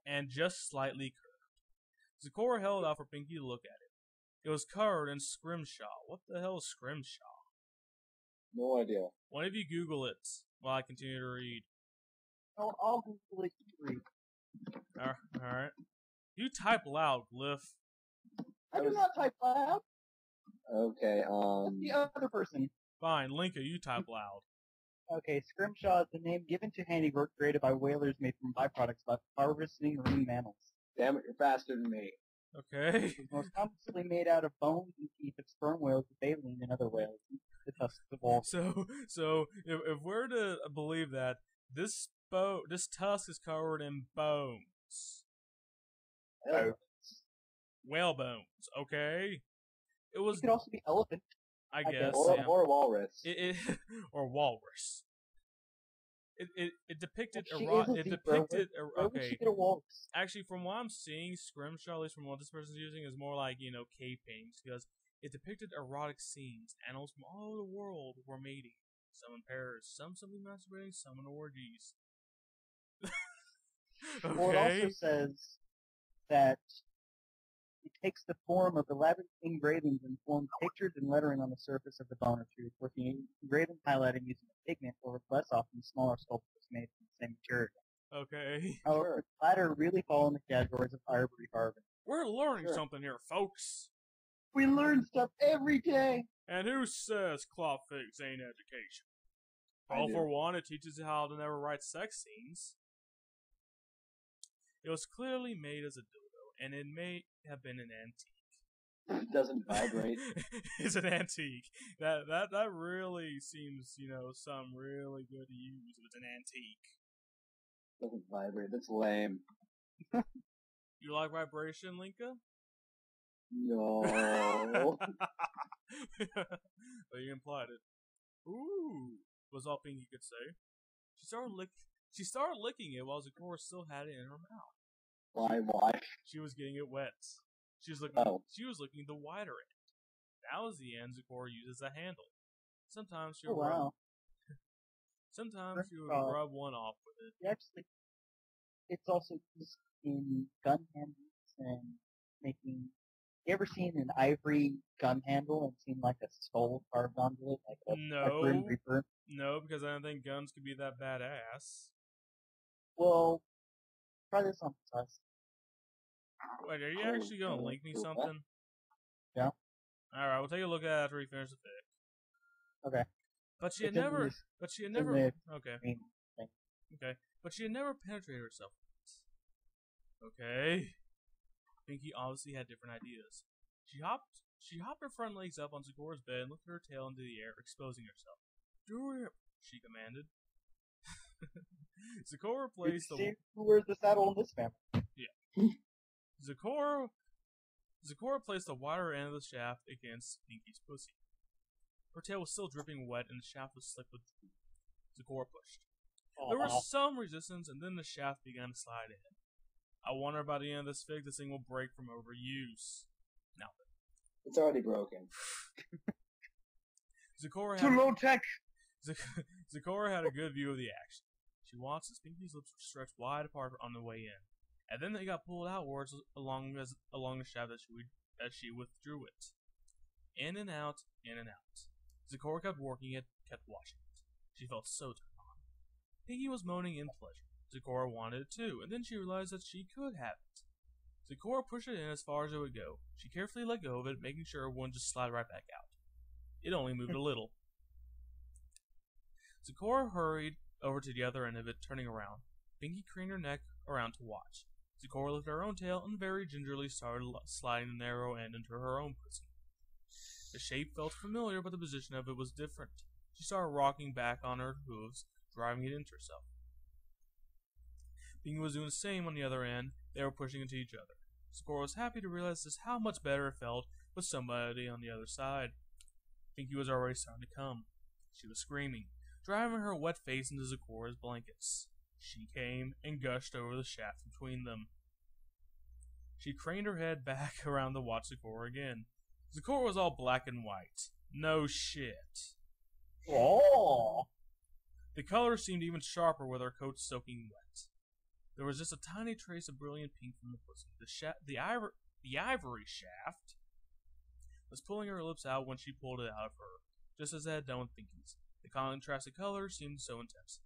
and just slightly curved. Zecora held out for Pinky to look at it. It was covered in scrimshaw. What the hell is scrimshaw? No idea. One of you Google it while I continue to read. I'll Google it. You read. Alright. You type loud, Glyph. I do not type loud. Okay, That's the other person. Fine, Linka, you type loud. Okay, scrimshaw is the name given to handiwork created by whalers made from byproducts by harvesting marine mammals. damn it, you're faster than me. Okay. It was most commonly made out of bones and teeth of sperm whales, baleen, and other whales. The tusks of all. So if we're to believe that this tusk is covered in bones, whale bones, okay? It was. It could also be elephant. I guess. Or walrus. Or walrus. It depicted okay. Actually, from what I'm seeing, scrimshaw, at least from what this person's using, is more like cave paintings because it depicted erotic scenes. Animals from all over the world were mating. Some in pairs, some simply masturbating, some in orgies. Okay. Well, it also says that it takes the form of elaborate engravings and forms pictures and lettering on the surface of the bone or tooth, with the engraving highlighting using a pigment or less often smaller sculptures made from the same material. Okay. However, the latter really fall in the categories of ivory carving. We're learning something here, folks. We learn stuff every day. And who says cloth figs ain't education? Well, for one, it teaches you how to never write sex scenes. It was clearly made as a dildo, and it may have been an antique. It doesn't vibrate. It's an antique. That really seems, something really good to use. It's an antique. Doesn't vibrate. That's lame. You like vibration, Linka? No. But you implied it. Ooh, was all Pinky could say. She started licking it while Zecora still had it in her mouth. Why? She was getting it wet. She was licking the wider end. That was the end Zecora used as a handle. Sometimes she would rub one off with it. Actually, it's also used in gun handles and making. You ever seen an ivory gun handle and seen like a skull carved onto it, like a Grim Reaper? No, because I don't think guns could be that badass. Well, try this on the test. Wait, are you actually gonna link me something? Yeah. Alright, we'll take a look at it after we finish the fic. Okay. But she had never. Okay. Okay. But she had never penetrated herself. Okay. Pinky obviously had different ideas. She hopped her front legs up on Zecora's bed and lifted her tail into the air, exposing herself. Do it, she commanded. Zecora placed who wears the saddle in this family? Yeah. Zecora placed the wider end of the shaft against Pinky's pussy. Her tail was still dripping wet and the shaft was slick with drool. Zecora pushed. There was some resistance and then the shaft began to slide in. I wonder by the end of this fig this thing will break from overuse. Now then. It's already broken. Too low tech! Zecora had a good view of the action. She watched as Pinky's lips were stretched wide apart on the way in, and then they got pulled outwards along the shaft as she withdrew it. In and out, in and out. Zecora kept working it, kept watching it. She felt so turned on. Pinky was moaning in pleasure. Zecora wanted it too, and then she realized that she could have it. Zecora pushed it in as far as it would go. She carefully let go of it, making sure it wouldn't just slide right back out. It only moved a little. Zecora hurried over to the other end of it, turning around. Pinky craned her neck around to watch. Zecora lifted her own tail and very gingerly started sliding the narrow end into her own pussy. The shape felt familiar, but the position of it was different. She started rocking back on her hooves, driving it into herself. Pinky was doing the same on the other end. They were pushing into each other. Zecora was happy to realize just how much better it felt with somebody on the other side. Pinky was already starting to come. She was screaming, driving her wet face into Zecora's blankets. She came and gushed over the shaft between them. She craned her head back around to watch Zecora again. Zecora was all black and white. No shit. Oh! The color seemed even sharper with her coat soaking wet. There was just a tiny trace of brilliant pink from the pussy. The ivory shaft was pulling her lips out when she pulled it out of her, just as it had done with Pinky's. The contrasted colors seemed so intense.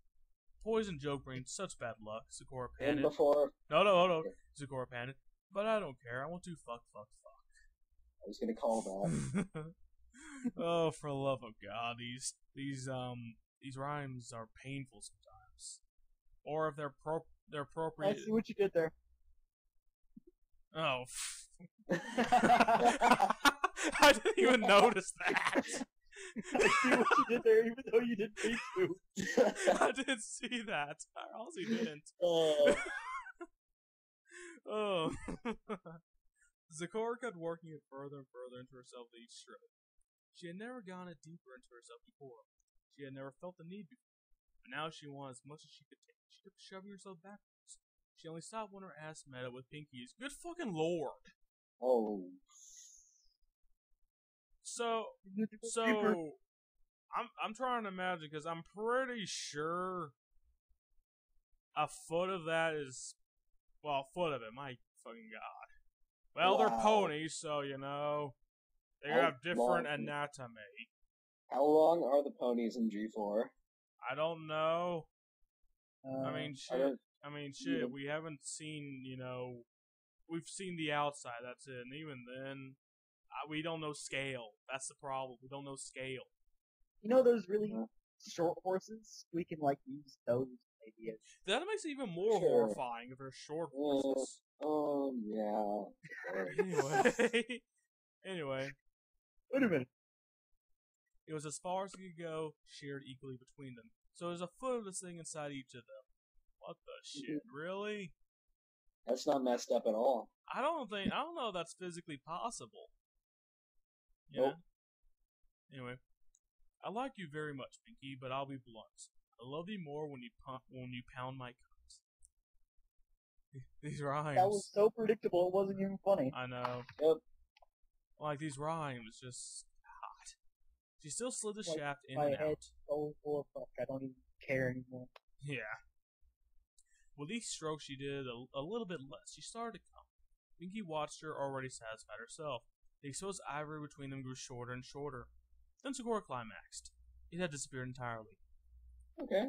Poison joke brings such bad luck, Sakura And panted. before, No, Sakura panted. But I don't care, I want to fuck. I was gonna call that. Oh, for the love of God, these rhymes are painful sometimes. Or if they're I appropriate. see what you did there. Oh, I didn't even notice that. I see what you did there, even though you didn't mean to. I didn't see that. I honestly didn't. Oh. Sakura kept working it further and further into herself with each stroke. She had never gone it deeper into herself before. She had never felt the need before. But now she wanted as much as she could take. She kept shoving herself backwards. She only stopped when her ass met up with Pinky's. Good fucking lord! Oh. So I'm trying to imagine because I'm pretty sure a foot of that is, well, a foot of it. My fucking god. Well, they're Wow. ponies, so you know they How have different long- anatomy. How long are the ponies in G4? I don't know. I mean, shit. Yeah. We haven't seen, we've seen the outside. That's it. And even then, we don't know scale. That's the problem. We don't know scale. You know those really short horses? We can use those maybe as That makes it even more Sure. horrifying if they're short horses. Oh, yeah. Anyway, Wait a minute. it was as far as it could go, shared equally between them. So there's a foot of this thing inside each of them. What the shit? Really? That's not messed up at all. I don't know if that's physically possible. You Nope. know? Anyway, I like you very much, Pinky, but I'll be blunt. I love you more when you pound my cunt. These rhymes. That was so predictable, it wasn't even funny. I know. Yep. Like these rhymes, just hot. She still slid the Like, shaft in my and head out. so full of fuck, I don't even care anymore. Yeah. With each stroke, she did a little bit less. She started to come. Pinky watched her, already satisfied herself. The exposed ivory between them grew shorter and shorter. Then Sakura climaxed. It had disappeared entirely. Okay.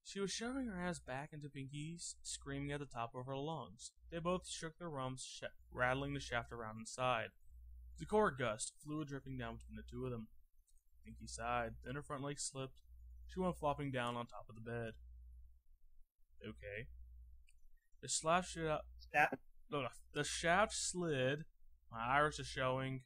She was shoving her ass back into Pinky's, screaming at the top of her lungs. They both shook their rumps, rattling the shaft around inside. Sakura gushed, fluid dripping down between the two of them. Pinky sighed, then her front leg slipped. She went flopping down on top of the bed. Okay. The shaft slid. My iris is showing.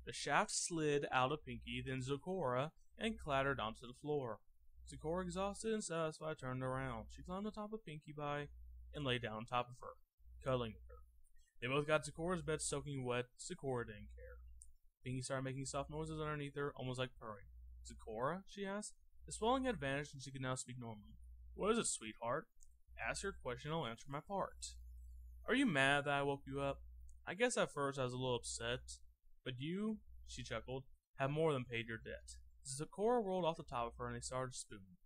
The shaft slid out of Pinky, then Sakura, and clattered onto the floor. Sakura, exhausted and satisfied, turned around. She climbed on top of Pinkie Pie and lay down on top of her, cuddling with her. They both got Sakura's bed soaking wet. Sakura didn't care. Pinkie started making soft noises underneath her, almost like purring. Sakura? She asked. The swelling had vanished and she could now speak normally. What is it, sweetheart? Ask your question, I'll answer my part. Are you mad that I woke you up? I guess at first I was a little upset, but you, she chuckled, have more than paid your debt. Sakura rolled off the top of her and they started spooning.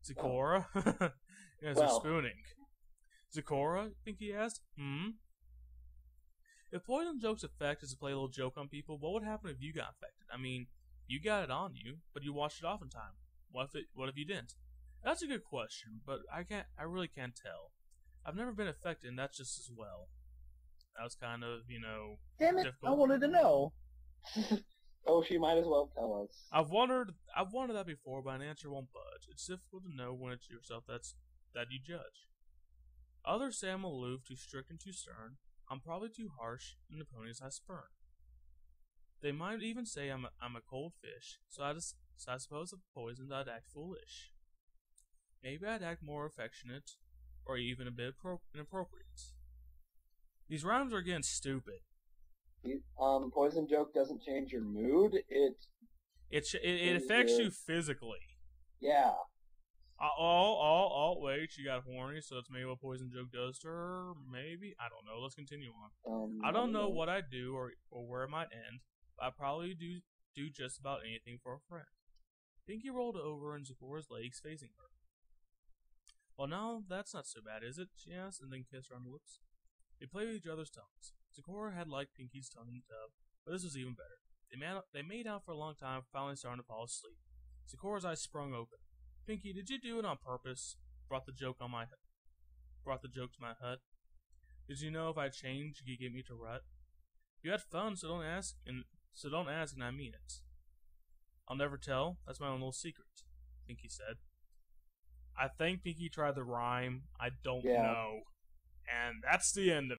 Sakura? Yes, they're spooning. Sakura? Pinky asked. If poison joke's effect is to play a little joke on people, what would happen if you got infected? I mean, you got it on you, but you washed it off in time. What if you didn't? That's a good question, but I really can't tell. I've never been affected, and that's just as well. That was kind of, Damn it, difficult. I wanted to know. Oh, she might as well tell us. I've wondered that before, but an answer won't budge. It's difficult to know when it's yourself that you judge. Others say I'm aloof, too strict and too stern. I'm probably too harsh in the ponies I spurn. They might even say I'm a cold fish, so I suppose if poisoned I'd act foolish. Maybe I'd act more affectionate, or even a bit inappropriate. These rhymes are getting stupid. Poison joke doesn't change your mood. It affects you physically. Yeah. Wait, she got horny, so that's maybe what poison joke does to her. Maybe, I don't know. Let's continue on. I don't know what I'd do or where it might end. But I'd probably do just about anything for a friend. Pinky rolled over in Sakura's legs, facing her. Well, now that's not so bad, is it? She asked, and then kissed her on the lips. They played with each other's tongues. Sakura had liked Pinky's tongue in the tub, but this was even better. They made out for a long time, finally starting to fall asleep. Sakura's eyes sprung open. Pinky, did you do it on purpose? Brought the joke to my hut. Did you know if I changed, you could get me to rut? You had fun, so don't ask, and I mean it. I'll never tell. That's my own little secret, Pinky said. I think Pinky tried the rhyme. I don't know. And that's the end of it.